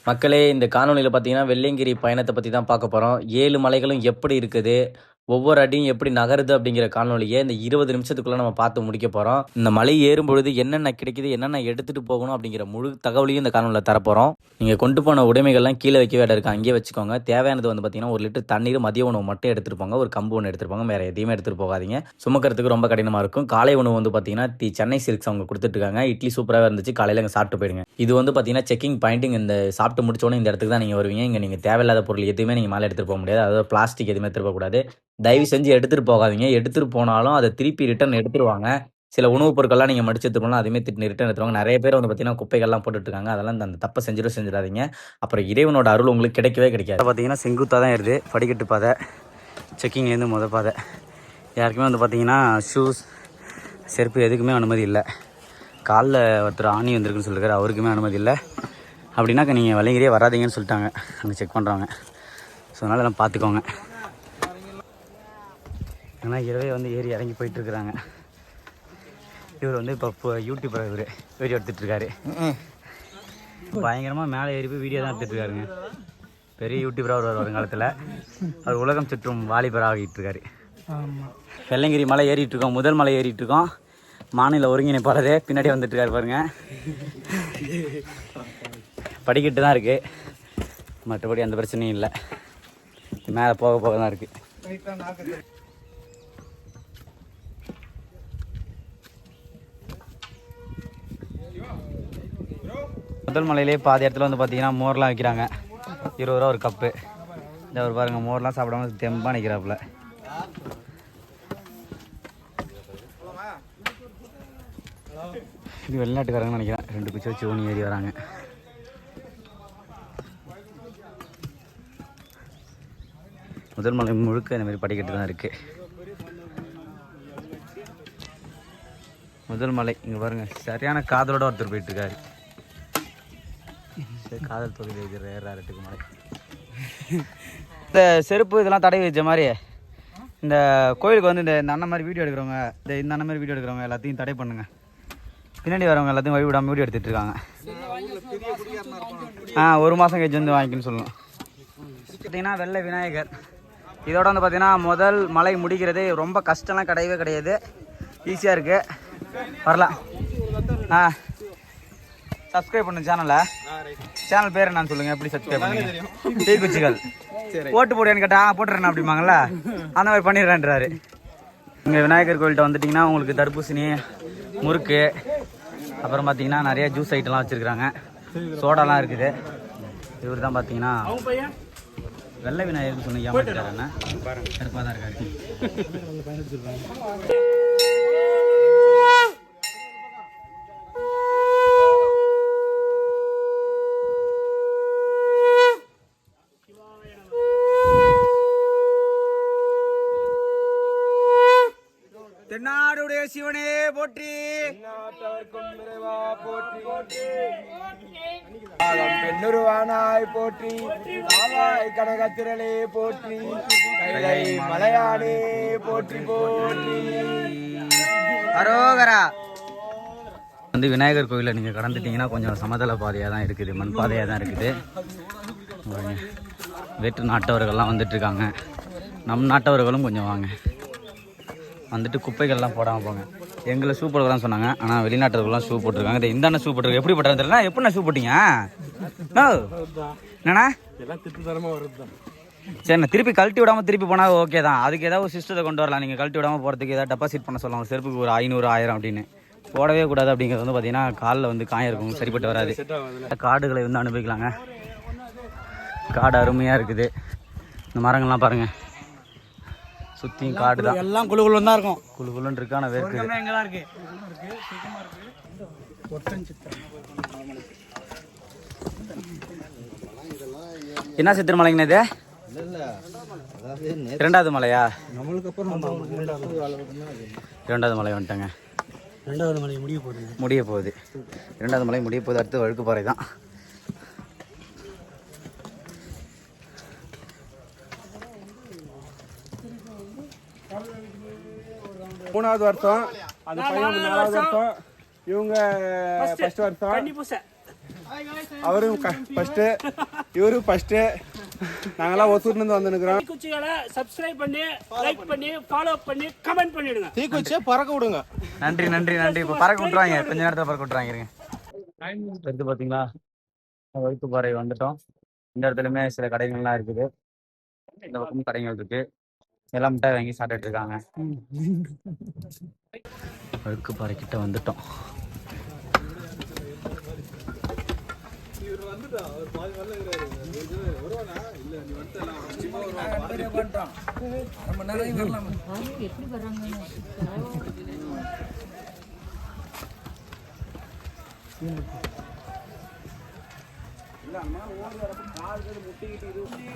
மக்களே இந்த காணொளியில பார்த்தீங்கன்னா, வெள்ளையங்கிரி பயணத்த பத்தி தான் பார்க்க போறோம். 7 மலைகளும் எப்படி இருக்குது? ஒவ்வொரு அடியும் எப்படி நகருது? அப்படிங்கிற காணொளிய இந்த 20 நிமிஷத்துக்குள்ள நம்ம பார்த்து முடிக்க போறோம். இந்த மலை ஏறும்பொழுது என்னென்ன கிடைக்குது? என்னென்ன எடுத்துட்டு போகணும்? அப்படிங்கிற முழு தகவலையும் இந்த காணொளியில தரப்போறோம். நீங்க கொண்டு போன உடைமைகள்லாம் கீழ வைக்கவே இடம் இருக்கு. அங்கேயே வச்சுக்கோங்க. தேவையானது வந்து பார்த்தீங்கன்னா, 1 லிட்டர் தண்ணீர், மதிய உணவு மட்டும் எடுத்துட்டு போங்க. ஒரு கம்பு ஒண்ணு எடுத்துட்டு போங்க. வேற எதையுமே எடுத்துட்டு போகாதீங்க. சுமக்கிறதுக்கு ரொம்ப கடினமா இருக்கும். காலை உணவு வந்து பார்த்தீங்கன்னா, சென்னை சில்க்ஸ் அவங்க குடுத்துட்டு இருக்காங்க. இட்லி சூப்பராவே இருந்துச்சு. காலையில அங்க சாப்பிட்டு போயிடுங்க. இது வந்து பார்த்தீங்கன்னா, செக்கிங் பாயிண்ட். இந்த சாப்பிட்டு முடிச்ச உடனே இந்த இடத்துக்கு தான் நீங்க வருவீங்க. இங்க நீங்க தேவையில்லாத பொருள் எதுவுமே நீங்க மேல எடுத்துட்டு போக முடியாது. அதாவது பிளாஸ்டிக் எதுவுமே எடுத்துட்டு போகக்கூடாது. தயவு செஞ்சு எடுத்துட்டு போகாதீங்க. எடுத்துட்டு போனாலும் அதை திருப்பி ரிட்டர்ன் எடுத்துருவாங்க. சில உணவுப் பொருட்கள்லாம் நீங்க மடிச்சு எடுத்துட்டு போனா அதுவுமே ரிட்டர்ன் எடுத்துருவாங்க. நிறைய பேர் வந்து பார்த்தீங்கன்னா, குப்பைகள்லாம் போட்டுட்டு இருக்காங்க. அதெல்லாம் அந்த தப்பை செஞ்சிடாதீங்க. அப்புறம் இறைவனோட அருள் உங்களுக்கு கிடைக்கவே கிடைக்காது. பார்த்தீங்கன்னா செங்குத்தா தான் ஏறுது. படிக்கட்டு பாதை, செக்கிங்லேருந்து பாதை. யாருக்குமே வந்து பார்த்தீங்கன்னா ஷூஸ், செருப்பு எதுக்குமே அனுமதி இல்லை. காலில் ஒருத்தர் ஆணி வந்திருக்குன்னு சொல்லியிருக்காரு, அவருக்குமே அனுமதி இல்லை. அப்படின்னாக்க நீங்கள் வெள்ளையங்கிரியே வராதிங்கன்னு சொல்லிட்டாங்க அங்கே செக் பண்ணுறாங்க. ஸோ அதனால் எல்லாம் பார்த்துக்கோங்க. ஏன்னா இரவே வந்து ஏறி இறங்கி போயிட்டுருக்குறாங்க. இவர் வந்து இப்போ யூடியூப்பர், இவர் வீடியோ எடுத்துகிட்ருக்காரு. பயங்கரமாக மேலே ஏறி போய் வீடியோ தான் எடுத்துகிட்ருக்காருங்க. பெரிய யூடியூபராக வருவார் வருங்காலத்தில். அவர் உலகம் சுற்றும் வாலிபர் ஆகிட்டு இருக்காரு. வெள்ளையங்கிரி மலை ஏறிட்டு இருக்கோம். முதல் மலை ஏறிட்டு இருக்கோம். மாநில ஒருங்கிணைப்பாளரே பின்னாடி வந்துட்டு இருக்காரு பாருங்க. படிக்கிட்டு தான் இருக்கு, மற்றபடி அந்த பிரச்சனையும் இல்லை. மேலே போக போக தான் இருக்கு. முதல் மலையிலே பாதி இடத்துல வந்து பார்த்தீங்கன்னா மோர்லாம் வைக்கிறாங்க. 20 ரூபா ஒரு கப்பு. இந்த ஒரு பாருங்க, மோர்லாம் சாப்பிடாம தெம்பாக நிற்கிறாப்புல. இது வெளிநாட்டுக்காரங்கன்னு நினைக்கிறேன். 2 குச்சி வச்சு ஓனி ஏறி வராங்க. முதல் மலை முழுக்க இந்த மாதிரி படிக்கட்டு தான் இருக்குது. முதல் மலை இங்கே பாருங்க, சரியான காதலோட ஒருத்தர் போயிட்டுருக்காரு. காதல் தொழில் வைக்கிற ஏறாரட்டுக்கு மலை. இந்த செருப்பு இதெல்லாம் தடவி வச்ச மாதிரி இந்த கோயிலுக்கு வந்து இந்த அண்ணன் மாதிரி வீடியோ எடுக்கிறவங்க, இந்த அண்ணன் மாதிரி வீடியோ எடுக்கிறவங்க எல்லாத்தையும் தடை பண்ணுங்க. பின்னாடி வரவங்க எல்லாத்தையும் வழி விடாமல் வீடியோ எடுத்துகிட்டு இருக்காங்க. 1 மாதம் கழிச்சு வந்து வாங்கிக்கணும்னு சொல்லணும். பார்த்தீங்கன்னா வெள்ளை விநாயகர். இதோட வந்து பார்த்தீங்கன்னா முதல் மலை முடிக்கிறது ரொம்ப கஷ்டம்லாம் கிடையவே கிடையாது. ஈஸியாக இருக்குது, வரலாம். சப்ஸ்கிரைப் பண்ணு சேனல் பேர் என்னன்னு சொல்லுங்கள், எப்படி சப்ஸ்கிரைப் பண்ணுங்க. டீ குச்சிகள் ஓட்டு போடுன்னு கேட்டால் போட்டுறேன் அப்படிம்பாங்களா, அந்த மாதிரி பண்ணிடுறேன்றாரு. இங்கே விநாயகர் கோயில்கிட்ட வந்துட்டிங்கன்னா உங்களுக்கு தர்பூசணி, முறுக்கு, அப்புறம் பார்த்தீங்கன்னா நிறைய ஜூஸ் ஐட்டம்லாம் வச்சுருக்குறாங்க. சோடாலாம் இருக்குது. இவர் தான் பார்த்தீங்கன்னா வெள்ளை விநாயகர்னு சொன்ன ஏமாற்றிட்டாருன்னா கருப்பாக தான் இருக்காரு. தென்னாடுடைய சிவனே போற்றி, பெண்ணுருவானாய் போற்றி, காவாய் கனகத்திரளே போற்றி, கைலை மலையானே போற்றி போற்றி. அரோகரா. வந்து விநாயகர் கோயிலில் நீங்கள் கடந்துட்டீங்கன்னா கொஞ்சம் சமதள பாதையாக தான் இருக்குது, மண் பாதையாக தான் இருக்குது. வேற்று நாட்டவர்கள்லாம் வந்துட்டுருக்காங்க. நம் நாட்டவர்களும் கொஞ்சம் வாங்க, வந்துட்டு குப்பைகள்லாம் போடாமல் போங்க. எங்களை ஷூ போட்டுக்கலாம் சொன்னாங்க, ஆனால் வெளிநாட்டவர்கள்லாம் ஷூ போட்டிருக்காங்க. இந்த அண்ணன் ஷூ போட்டிருக்காங்க. எப்படி போட்டாங்க தெரியல. எப்படிண்ணா ஷூ போட்டீங்க? என்னண்ணா சரிண்ணா, திருப்பி கழட்டி விடாமல் திருப்பி போனால் ஓகே தான். அதுக்கு ஏதாவது ஒரு சிஸ்டத்தை கொண்டு வரலாம். நீங்கள் கழட்டி விடாமல் போகிறதுக்கு ஏதாவது டெபாசிட் பண்ண சொல்லலாம். செருப்புக்கு ஒரு 500 1000 அப்படின்னு போடவே கூடாது. அப்படிங்கிறது வந்து பார்த்தீங்கன்னா காலில் வந்து காயம் இருக்கும், சரிப்பட்டு வராது. காடுகளை வந்து அனுபவிக்கலாங்க. காடு அருமையாக இருக்குது. இந்த மரங்கள்லாம் பாருங்கள், சுற்றியும் காடு தான். எல்லாம் குழுகுலன்னு தான் இருக்கும். குழுகுலன்னு இருக்கு, ஆனால் வேர்க்குது. என்ன சித்திர மலைங்கண்ணா இது? 2வது மலையா? நம்மளுக்கு 2வது மலை வந்துட்டாங்க. 2வது மலை முடிய போகுது. 2வது மலை முடிய போகுது. அடுத்து வழுக்குப்பாறை தான். மூணாவது வருஷம், அந்த பையன் 4வது வருஷம், இவங்க ஃபர்ஸ்ட் வருஷம். அவரும் ஃபர்ஸ்ட்டு, இவரும் ஃபர்ஸ்ட்டு. நாங்களாம் ஒசூர்லேருந்து வந்துருக்கிறோம். தீக்குச்சிகளை சப்ஸ்கிரைப் பண்ணி, லைக் பண்ணி, ஃபாலோ பண்ணி, கமெண்ட் பண்ணிடுங்க. தீக்குச்சியை பறக்க விடுங்க. நன்றி நன்றி நன்றி. இப்போ பறக்க விட்ருவாங்க, கொஞ்ச நேரத்தில் பறக்க விட்ருவாங்க. இருங்க எடுத்து பார்த்தீங்களா, வழுக்குப்பாறை வந்துட்டோம். இந்த இடத்துலையுமே சில கடைகள்லாம் இருக்குது. இந்த பக்கமும் கடைகள் இருக்கு. எல்லாம் மிட்டாய் வாங்கி சாப்பிட்டுட்டு இருக்காங்க. வழுக்குப்பாறை கிட்ட வந்துட்டோம்.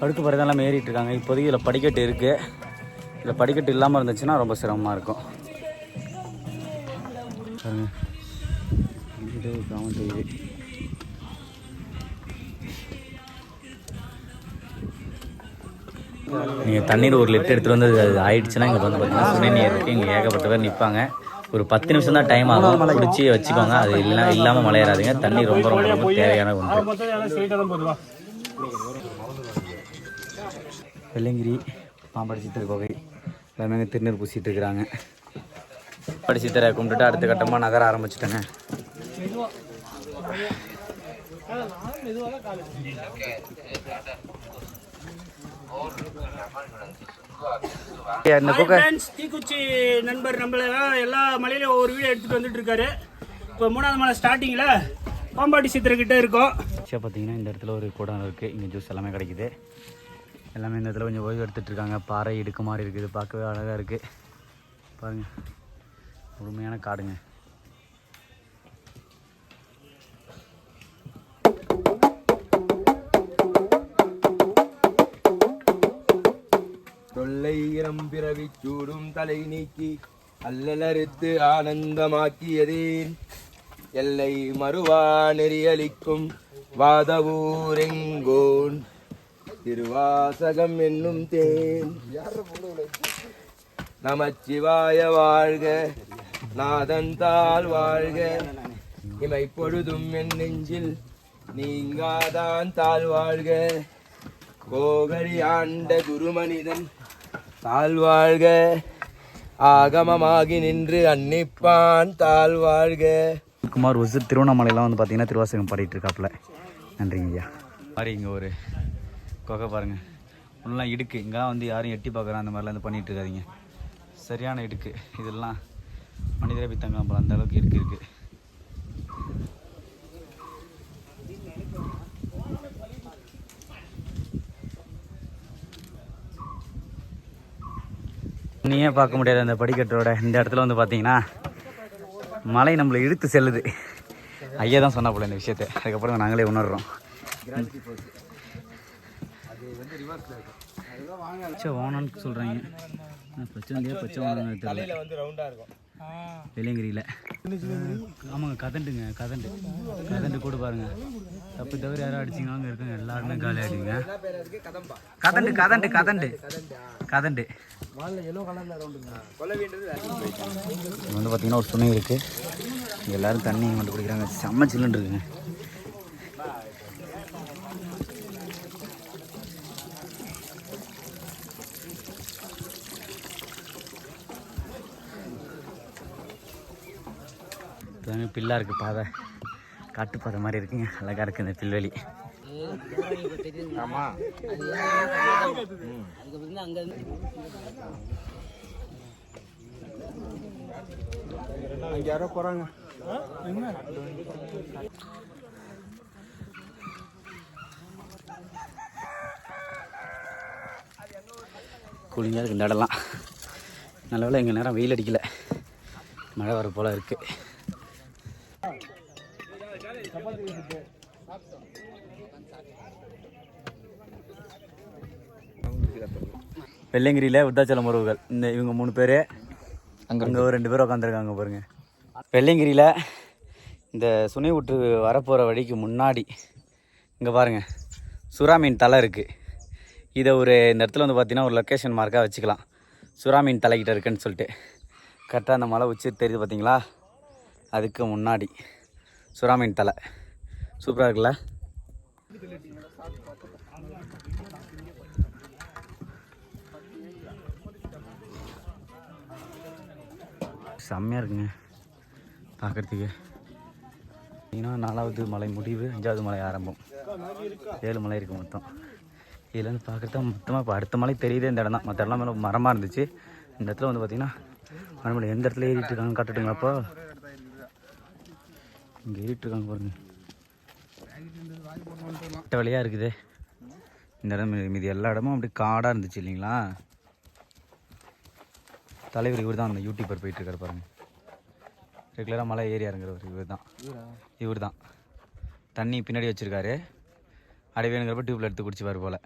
வழுக்குப்பாறை தான் எல்லாம் ஏறிட்டு இருக்காங்க. இப்போதைக்கு இதில் படிக்கட்டு இருக்கு. இதில் படிக்கட்டு இல்லாமல் இருந்துச்சுன்னா ரொம்ப சிரமமாக இருக்கும். இது கிராமம் தெரியுது. நீங்கள் தண்ணீர் 1 லிட்டர் எடுத்துகிட்டு வந்து அது ஆயிடுச்சுன்னா இங்கே வந்து பார்த்தீங்கன்னா சுனை நீர் இருக்குது. இங்கே ஏகப்பட்ட பேர் நிற்பாங்க. ஒரு 10 நிமிஷம் தான் டைம் ஆகும். பிடிச்சி வச்சுக்கோங்க. அது இல்லாமல் மழையறாதீங்க. தண்ணி ரொம்ப ரொம்ப ரொம்ப தேவையான ஒன்று. வெள்ளங்கிரி பாம்பாடி சித்தர் கோவை எல்லாமே திருநீர் பூசிட்டு இருக்கிறாங்க. பாம்பாடி சித்தரை கும்பிட்டுட்டு அடுத்த கட்டமாக நகர ஆரம்பிச்சிட்டேங்க. தீக்குச்சி நண்பர் நம்மள எல்லா மலையில ஒரு வீடியோ எடுத்துட்டு வந்துட்டு இருக்காரு. இப்போ 3வது மலை ஸ்டார்டிங்ல பாம்பாடி சித்திரக்கிட்ட இருக்கோம். பார்த்தீங்கன்னா இந்த இடத்துல ஒரு கூடம் இருக்குது. இங்கே ஜூஸ் எல்லாமே கிடைக்குது. எல்லாமே இந்த இடத்துல கொஞ்சம் ஓய்வு எடுத்துகிட்டு இருக்காங்க. பாறை இடுக்கு மாதிரி இருக்குது. பார்க்கவே அழகாக இருக்குது. பாருங்கள், முழுமையான காடுங்க. தொல்லையிரம் பிறவி சூடும் தலை நீக்கி அல்லலறுத்து ஆனந்தமாக்கியதேன் எல்லை மறுவா நெறியளிக்கும் வாதவூரெங்கோன் திருவாசகம் என்னும் தேன். நமச்சிவாய வாழ்க, நாதந்தாள் வாழ்க, இமை பொழுதும் என் நெஞ்சில் நீங்காதான் தாழ் வாழ்க, கோகரி ஆண்ட குருமனிதன் தாழ்வாழ்க, ஆகமமாகி நின்று அன்னிப்பான் தாழ்வாழ்க. குமார் ஒசூர் திருவண்ணாமலையெல்லாம் வந்து பார்த்தீங்கன்னா திருவாசகம் பாடிட்டு இருக்காப்புல. நன்றிங்க ஐயா. மாதிரி இங்கே ஒரு கொகை பாருங்கள். ஒன்றுலாம் இடுக்கு. இங்கெல்லாம் வந்து யாரும் எட்டி பார்க்குறோம் அந்த மாதிரிலாம் வந்து பண்ணிகிட்டு இருக்காதிங்க. சரியான இடுக்கு. இதெல்லாம் மனிதரை பித்தங்க அந்த அளவுக்கு இருக்குது. நீயே பார்க்க முடியாது அந்த படிக்கட்டோட. இந்த இடத்துல வந்து பார்த்தீங்கன்னா மலை நம்மளை இழுத்து செல்லுது. ஐயா தான் சொன்னா போல இந்த விஷயத்தை. அதுக்கப்புறம் நாங்களே உணர்றோம். பச்சை ஓனான்னு சொல்கிறாங்க. பிரச்சனை இல்லையா? பச்சை ஓனான்னு தெரியல. வெள்ளையங்கிரியில் ஆமாங்க. கதண்டு கூட பாருங்க. தப்பு தவிர யாரும் அடிச்சிங்கன்னா அங்கே இருக்காங்க. எல்லாருமே காலி ஆகிடுங்க. கதண்டு இங்கே வந்து பார்த்தீங்கன்னா ஒரு துணை இருக்குது. இங்கே எல்லோரும் தண்ணி கொண்டு குடிக்கிறாங்க. செம்ம சில்லுன்னு இருக்குங்க. பில்லா இருக்குது பாதை. காட்டுப்பாதை மாதிரி இருக்குங்க. அழகாக இருக்குது இந்த பில்வெளி. யாரோ போகிறாங்க. கூலிங்காக இருக்குது இந்த இடம்லாம். நல்லவேளை எங்கள் நேரம் வெயில் அடிக்கலை. மழை வர போல் இருக்குது. வெள்ளையங்கிரியில் விருத்தாச்சலம் உறவுகள் இவங்க 3 பேர். அங்கே ஒரு 2 பேர் உட்காந்துருக்காங்க பாருங்க. வெள்ளையங்கிரியில் இந்த சுனை விட்டு வரப்போகிற வழிக்கு முன்னாடி இங்கே பாருங்கள் சுறா மீன் தலை இருக்குது. இதை இந்த இடத்துல வந்து பார்த்திங்கன்னா ஒரு லொக்கேஷன் மார்க்காக வச்சுக்கலாம். சுறா மீன் தலைக்கிட்ட இருக்குன்னு சொல்லிட்டு. கரெக்டாக அந்த மலை உச்சி தெரியுது பார்த்தீங்களா? அதுக்கு முன்னாடி சுறா மீன் தலை. சூப்பராக இருக்குல்ல? செம்மையாக இருக்குங்க பார்க்குறதுக்கு. பார்த்தீங்கன்னா 4வது மலை முடிவு, 5வது மலை ஆரம்பம், 7 மலை இருக்குது மொத்தம். இதுலேருந்து பார்க்குறதா மொத்தமாக இப்போ அடுத்த மலை தெரியுது இந்த இடம் தான். மற்ற இடம் மேலே மரமாக இருந்துச்சு. இந்த இடத்துல வந்து பார்த்திங்கன்னா மரமலை எந்த இடத்துல ஏறிட்டு இருக்காங்கன்னு காட்டுட்டுங்களா? அப்போ இங்கே ஏறிட்டு இருக்காங்க பாருங்க. கட்ட வழியாக இருக்குது இந்த இடம். மீதி எல்லா இடமும் அப்படி காடாக இருந்துச்சு இல்லைங்களா? தலைவர் இவர் தான், அந்த யூடியூபர் போயிட்டுருக்காரு பாருங்கள். ரெகுலராக மலை ஏறி இறங்குறவர் இவர் தான். தண்ணி பின்னாடி வச்சுருக்காரு. அடி வேணுங்கிறப்ப டியூப்பில் எடுத்து குடிச்சுப்பார் போல்.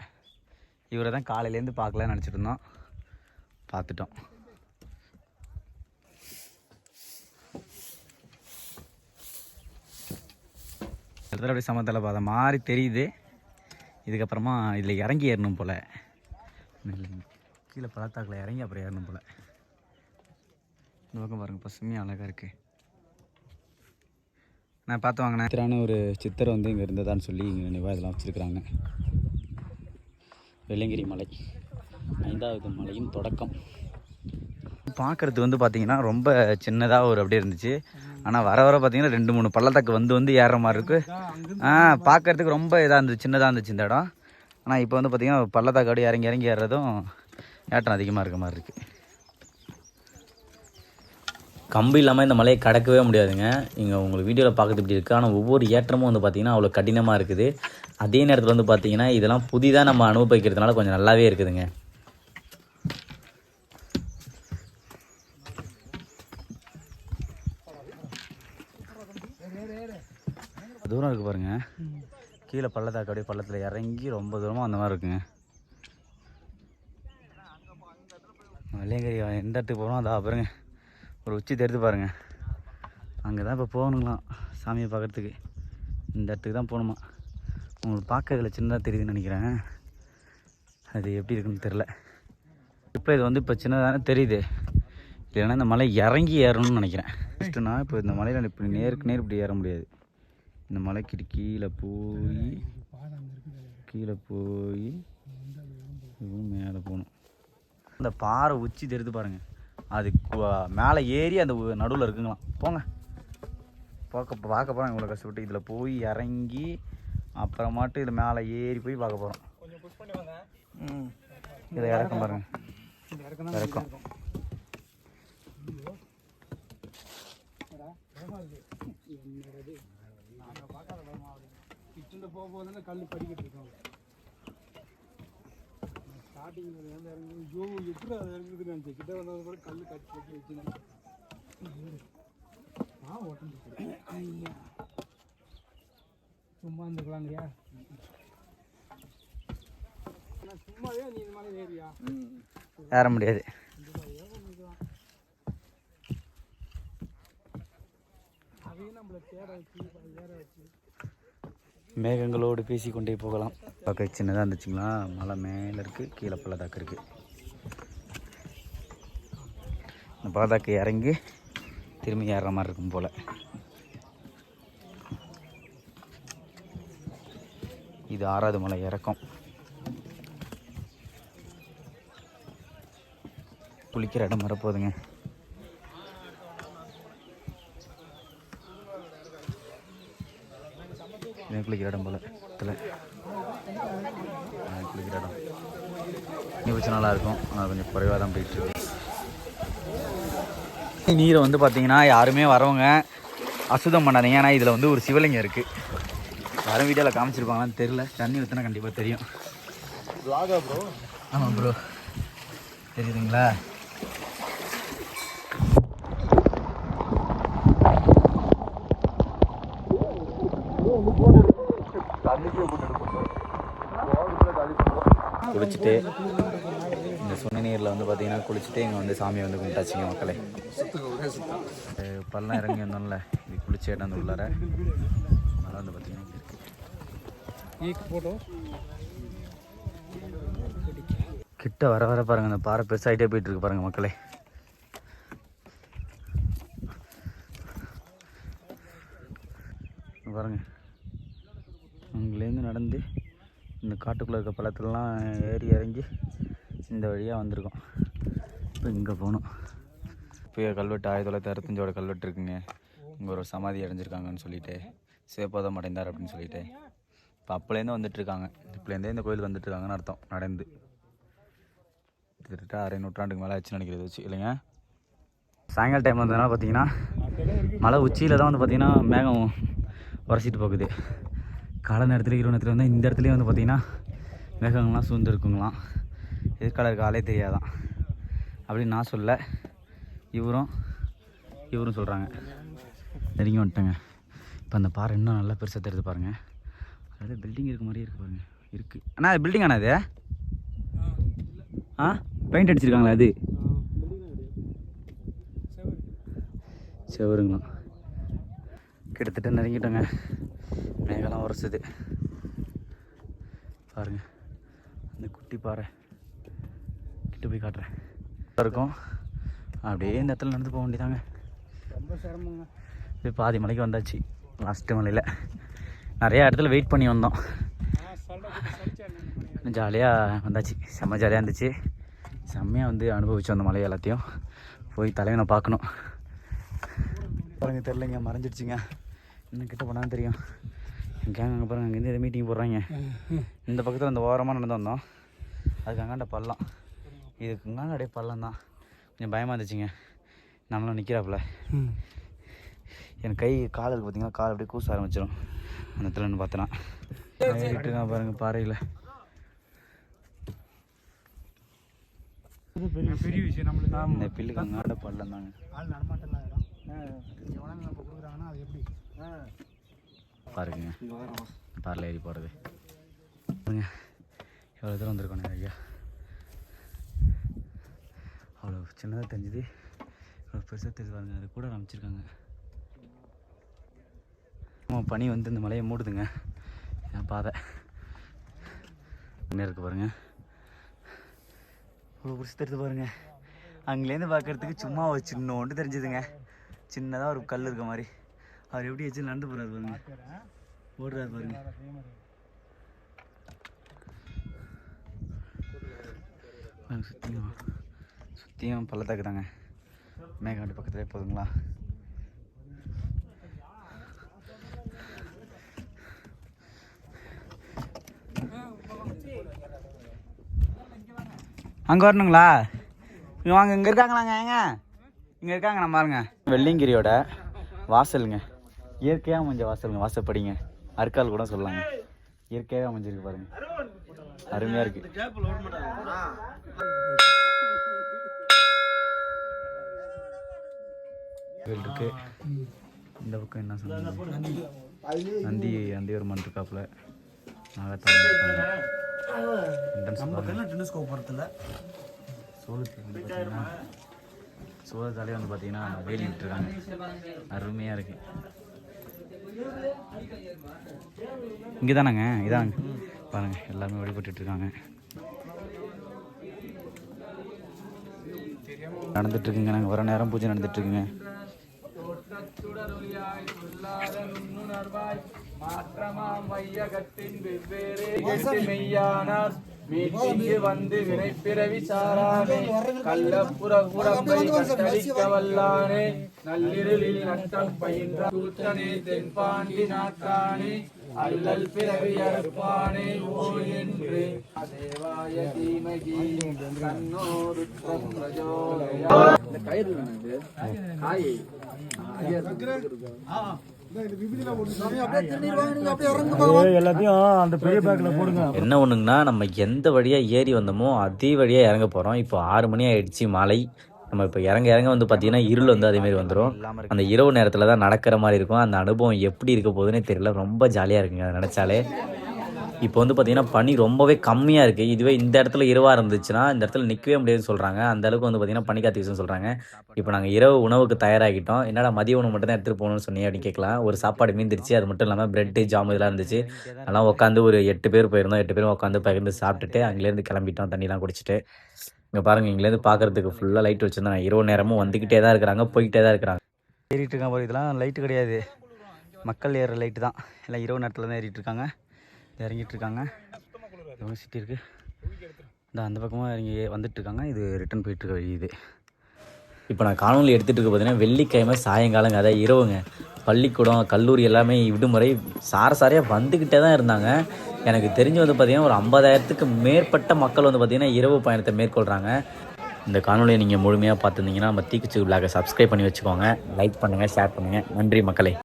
இவரை தான் காலையிலேருந்து பார்க்கலான்னு நினச்சிட்டு இருந்தோம், பார்த்துட்டோம். இடத்துல அப்படியே சமத்தலை பார்த்த மாதிரி தெரியுது. இதுக்கப்புறமா இதில் இறங்கி ஏறணும் போல். கீழே பள்ளத்தாக்கில் இறங்கி அப்புறம் ஏறணும் போல். இந்த பக்கம் பாருங்கள், பசுமையாக அழகாக இருக்குது. நான் பார்த்து வாங்கினேன். திரான ஒரு சித்தர் வந்து இங்கே இருந்ததான்னு சொல்லி இங்கே நினைவாக இதெல்லாம் வச்சுருக்குறாங்க. வெள்ளையங்கிரி மலை 5வது மலையின் தொடக்கம். பார்க்குறது வந்து பார்த்திங்கன்னா ரொம்ப சின்னதாக ஒரு அப்படியே இருந்துச்சு. ஆனால் வர வர பார்த்திங்கன்னா 2-3 பள்ளத்தாக்கு வந்து ஏறுற மாதிரி இருக்குது. பார்க்குறதுக்கு ரொம்ப இதாக இருந்துச்சு, சின்னதாக இருந்துச்சு இந்த இடம். ஆனால் இப்போ வந்து பார்த்திங்கன்னா பள்ளத்தாக்கு அப்படியே இறங்கி ஏறுறதும் ஏற்றம் அதிகமாக இருக்க மாதிரி இருக்குது. கம்பு இல்லாமல் இந்த மலையை கடக்கவே முடியாதுங்க. இங்கே உங்களுக்கு வீடியோவில் பார்க்குறது இப்படி இருக்குது. ஆனால் ஒவ்வொரு ஏற்றமும் வந்து பார்த்திங்கன்னா அவ்வளோ கடினமாக இருக்குது. அதே நேரத்தில் வந்து பார்த்திங்கன்னா இதெல்லாம் புதிதாக நம்ம அனுபவிக்கிறதுனால கொஞ்சம் நல்லாவே இருக்குதுங்க. தூரம் இருக்குது பாருங்கள். கீழே பள்ளத்தாக்கு அப்படியே பள்ளத்தில் இறங்கி ரொம்ப தூரமாக அந்த மாதிரி இருக்குங்க. வெள்ளையங்கிரி எந்த இடத்துக்கு போகிறோம் அதா பாருங்க, ஒரு உச்சி தெரிஞ்சு பாருங்கள். அங்கே தான் இப்போ போகணுங்களாம் சாமியை பார்க்குறதுக்கு. இந்த இடத்துக்கு தான் போகணுமா. உங்களுக்கு பார்க்கறதுல சின்னதாக தெரியுதுன்னு நினைக்கிறேன். அது எப்படி இருக்குன்னு தெரில. இப்போ இது வந்து இப்போ சின்னதானே தெரியுது. இல்லைன்னா இந்த மலை இறங்கி ஏறணும்னு நினைக்கிறேன். ஃபஸ்ட்டுனா இப்போ இந்த மலையில் இப்படி நேருக்கு நேர் இப்படி ஏற முடியாது. இந்த மலைக்கு கீழே போய் மேலே போகணும். அந்த பாறை உச்சி தெரிஞ்சு பாருங்கள். அது மேலே ஏறி அந்த நடுவில் இருக்குங்களாம். போங்க பார்க்க போகிறோம். இவ்வளோ கஷ்டப்பட்டு இதில் போய் இறங்கி அப்புறமாட்டு இதில் மேலே ஏறி போய் பார்க்க போகிறோம். இதில் இறக்கம் பாருங்க, இறக்கம். கல் படிக்கிட்டு இருக்கோம். கிட்ட வந்தது கூட கல் கட்டி வச்சுருந்தேன். சும்மா இருந்துக்கலாங்கய்யா. சும்மாவே நீ இந்த மாதிரி ஏறியா ஏற முடியாது. அதையும் நம்மளை தேட வச்சு ஏற வச்சு மேகங்களோடு பேசி கொண்டே போகலாம். பார்க்க சின்னதாக இருந்துச்சுங்களா? மலை மேலே இருக்குது, கீழே பள்ளத்தாக்கு இருக்குது. இந்த பள்ளத்தாக்கு இறங்கி திரும்பி ஏறுற மாதிரி இருக்கும் போல். இது 6வது மலை இறக்கம். குளிக்கிற இடம் வரப்போகுதுங்க. குளிக்கிற இடம் போல் குளிக்கிற இடம் இன்னும் கொஞ்சம் நல்லாயிருக்கும். ஆனால் கொஞ்சம் குறைவாக தான் போயிட்டுருக்கு. நீரை வந்து பார்த்தீங்கன்னா யாருமே வரவங்க அசுத்தம் பண்ணாதீங்க. ஏன்னா இதில் வந்து ஒரு சிவலிங்கம் இருக்குது. யாரும் வீடியோவில் காமிச்சிருப்பாங்களான்னு தெரில. தண்ணி ஊற்றினா கண்டிப்பாக தெரியும். ப்ரோ. ஆமாம் ப்ரோ, தெரியுதுங்களா? குளிச்சுட்டு இந்த சுனை நீரில் வந்து பார்த்தீங்கன்னா குளிச்சுட்டு இங்கே வந்து சாமியை வந்து கும்பிட்டாச்சுங்க மக்களே. பள்ளம் இறங்கி வந்தோம்ல, இது குளிச்ச இடம் வந்து உள்ளார. அதெல்லாம் வந்து பார்த்தீங்கன்னா கிட்ட வர வர பாருங்கள், அந்த பாறை பெருசாகிட்டே போயிட்டு இருக்கு பாருங்கள் மக்களே. பாருங்கள், அங்கேருந்து நடந்து காட்டுக்குள்ளே இருக்க பள்ளத்துலலாம் ஏறி இறங்கி இந்த வழியாக வந்திருக்கோம். இப்போ இங்கே போகணும். இப்போ கல்வெட்டு 1965 கல்வெட்டு இருக்குங்க. இங்கே ஒரு சமாதி அடைஞ்சிருக்காங்கன்னு சொல்லிட்டு சிவபாதம் அடைந்தார் அப்படின்னு சொல்லிட்டு இப்போ அப்போலேருந்து வந்துட்டுருக்காங்க. இப்போலேருந்தே இந்த கோயில் வந்துட்டுருக்காங்கன்னு அர்த்தம். நடந்து கிட்டத்தட்ட 6 நூற்றாண்டுக்கு மேலே ஆச்சுன்னு நினைக்கிறது வச்சு இல்லைங்க. சாயங்கால டைம் வந்ததுனால பார்த்தீங்கன்னா மலை உச்சியில் தான் வந்து பார்த்திங்கன்னா மேகம் உரசிட்டு போகுது. காலை நேரத்தில் இரவு நேரத்தில் வந்து இந்த இடத்துலையும் வந்து பார்த்திங்கன்னா மேகங்கள்லாம் சூழ்ந்து இருக்குங்களாம். எதிர்கால இருக்க ஆளே தெரியாதான் அப்படின்னு நான் சொல்ல, இவரும் சொல்கிறாங்க. நெருங்கி வந்துட்டேங்க. இப்போ அந்த பாறை இன்னும் நல்லா பெருசாக தெரியுது பாருங்கள். அதாவது பில்டிங் இருக்க மாதிரியே இருக்குது பாருங்கள். இருக்குது அண்ணா அது பில்டிங் ஆனா அது பெயிண்ட் அடிச்சிருக்காங்களா? அது செவருங்களா? கிட்டத்தட்ட நெருங்கிட்டோங்க. மேகலாம் உரசுது பாருங்கள். அந்த குட்டி பாறை கிட்ட போய் காட்டுறேன் இருக்கும். அப்படியே இந்த இடத்துல நடந்து போக வேண்டியதாங்க. ரொம்ப சிரமங்க. இப்போ பாதி மலைக்கு வந்தாச்சு. லாஸ்ட்டு மலையில் நிறையா இடத்துல வெயிட் பண்ணி வந்தோம். ஜாலியாக வந்தாச்சு. செம்ம ஜாலியாக இருந்துச்சு. செம்மையாக வந்து அனுபவிச்சு வந்த மலை எல்லாத்தையும் போய் தலைவனை பார்க்கணும். பாருங்கள் தெரிலங்க, மறைஞ்சிடுச்சிங்க. இன்னும் கிட்ட போனாலும் தெரியும். என் கேங் அங்கே பாருங்கள், அங்கேருந்து எதாவது மீட்டிங் போடுறாங்க. இந்த பக்கத்தில் அந்த ஓரமாக நடந்து வந்தோம். அதுக்கு அங்காண்ட பள்ளம், இதுக்கு அங்காண்ட அப்படியே பள்ளம் தான். கொஞ்சம் பயமாக இருந்துச்சுங்க. நம்மளும் நிற்கிறாப்புல. என் கை காலுக்கு பார்த்தீங்கன்னா கால் அப்படியே கூச ஆரம்பிச்சிடும் அந்த இடத்துலன்னு பார்த்தேன்னா. ஏறிட்டுருக்கான் பாருங்கள் பாறையில். பெரிய விஷயம் நம்மளுக்கு. இந்த பில்லுக்கு அங்காண்ட பள்ளம் தாங்க. ஆள் நடமாட்டலாம் இடம் எவ்வளோ நம்ம கொடுக்குறாங்கன்னா அது எப்படி பாருங்க. பாறையில் ஏறி போகிறது பாருங்க. எவ்வளோ தூரம் வந்திருக்கோங்க ஐயா. அவ்வளோ சின்னதாக தெரிஞ்சுது, அவ்வளோ பெருசாக தெரிஞ்சு பாருங்க. அது கூட அமைச்சிருக்காங்க. பனி வந்து இந்த மலையை மூடுதுங்க. என் பாதை என்ன இருக்குது பாருங்கள். இவ்வளோ பிடிச்சி தெரிஞ்சு பாருங்கள். அங்கேருந்து பார்க்குறதுக்கு சும்மா ஒரு சின்னோண்டு தெரிஞ்சுதுங்க. சின்னதாக ஒரு கல் இருக்க மாதிரி. அவர் எப்படி வச்சு நடந்து போகிறாரு பாருங்க, ஓடுறாரு பாருங்க. சுற்றியும் பள்ளத்தாக்கு தாங்க. மேகாண்டி பக்கத்துலேயே போதுங்களா. அங்கே வரணுங்களா? இங்கே வாங்க, இங்கே இருக்காங்களாங்க. ஏங்க இங்கே இருக்காங்க. நம்ம பாருங்க வெள்ளியங்கிரியோட வாசலுங்க. இயற்கையாக அமைஞ்ச வாசலுங்க. வாசப்படிங்க, அற்கால் கூட சொல்லலாங்க. இயற்கையாக அமைஞ்சிருக்கு பாருங்க. அருமையாக இருக்கு. இருக்கு. இந்த பக்கம் என்ன சொன்னாங்க? நந்தி ஒரு மண் இருக்காப்புல. சோளத்தாலே வந்து பார்த்தீங்கன்னா வேலி விட்டுருக்காங்க. அருமையாக இருக்கு. இங்கே தானேங்க, இதாங்க பாருங்க. எல்லாருமே வழிபட்டு இருக்காங்க. நடந்துட்டு இருக்குங்க. நாங்கள் வர நேரம் பூஜை நடந்துட்டு இருக்குங்க. மீட்டிங்கு வந்து வினைப்பிறவி சாரானே, கள்ளப்புற குடம்பை கட்டளிக்க வல்லானே, நள்ளிருளில் நட்டம் பயின்ற கூத்தனே, தென்பாண்டி நாட்டானே, அல்லல் பிறவி அறுப்பானே ஓ என்று தேவாய தீமகி கண்ணோருத்தம் பிரஜோதயா. இந்த கயிறு காய் என்ன ஒண்ணுங்கன்னா, நம்ம எந்த வழியா ஏறி வந்தோமோ அதே வழியா இறங்க போறோம். இப்போ 6 மணி ஆயிடுச்சு. மாலை நம்ம இப்போ இறங்க வந்து பார்த்தீங்கன்னா இருள் வந்து அதே மாதிரி வந்துடும். அந்த இரவு நேரத்தில் தான் நடக்கிற மாதிரி இருக்கும். அந்த அனுபவம் எப்படி இருக்க போகுதுன்னே தெரியல. ரொம்ப ஜாலியாக இருக்குங்க அதை நினச்சாலே. இப்போ வந்து பார்த்தீங்கன்னா பனி ரொம்பவே கம்மியாக இருக்குது. இதுவே இந்த இடத்துல இரவாக இருந்துச்சுன்னா இந்த இடத்துல நிற்கவே முடியாதுன்னு சொல்கிறாங்க. அந்த அளவுக்கு வந்து பார்த்தீங்கன்னா பனி காத்திச்சுன்னு சொல்கிறாங்க. இப்போ நாங்கள் இரவு உணவுக்கு தயாராகிட்டோம். என்னடா மதிய உணவு மட்டும் தான் எடுத்துகிட்டு போகணும்னு சொன்னீங்க அப்படின்னு கேட்கலாம். ஒரு சாப்பாடு மீந்துருச்சு. அது மட்டும் இல்லாமல் பிரெட்டு ஜாம் இதெல்லாம் இருந்துச்சு. அதெல்லாம் உட்காந்து ஒரு 8 பேர் போயிருந்தோம். 8 பேரும் உட்காந்து பகிர்ந்து சாப்பிட்டுட்டு அங்கேருந்து கிளம்பிட்டோம். தண்ணிலாம் குடிச்சிட்டு. இங்கே பாருங்கள், இங்கேருந்து பார்க்குறதுக்கு ஃபுல்லாக லைட் வச்சுருந்தாங்க. இரவு நேரமும் வந்துக்கிட்டே தான் இருக்கிறாங்க, போய்கிட்டே தான் இருக்கிறாங்க. ஏறிட்டு இருக்காங்க பாரு. இதெல்லாம் லைட்டு கிடையாது, மக்கள் ஏறுற லைட்டு தான். எல்லாம் இரவு நேரத்தில் தான் ஏறிட்டு இருக்காங்க, இறங்கிட்டு இருக்காங்க. யூனிவர்சிட்டி இருக்குது. இந்த அந்த பக்கமாக இங்கே வந்துட்டுருக்காங்க. இது ரிட்டன் போயிட்டுருக்க வழி இது. இப்போ நான் காணொலி எடுத்துகிட்டு இருக்க பார்த்தீங்கன்னா வெள்ளிக்கிழமை சாயங்காலங்க, அதாவது இரவுங்க. பள்ளிக்கூடம் கல்லூரி எல்லாமே விடுமுறை சாரையாக வந்துக்கிட்டே தான் இருந்தாங்க. எனக்கு தெரிஞ்சு வந்து பார்த்திங்கன்னா ஒரு 50,000த்துக்கு மேற்பட்ட மக்கள் வந்து பார்த்திங்கன்னா இரவு பயணத்தை மேற்கொள்கிறாங்க. இந்த காணொலியை நீங்கள் முழுமையாக பார்த்துருந்தீங்கன்னா நம்ம தீக்குச்சி விளாகை சப்ஸ்கிரைப் பண்ணி வச்சுக்கோங்க. லைக் பண்ணுங்கள், ஷேர் பண்ணுங்கள். நன்றி மக்களே.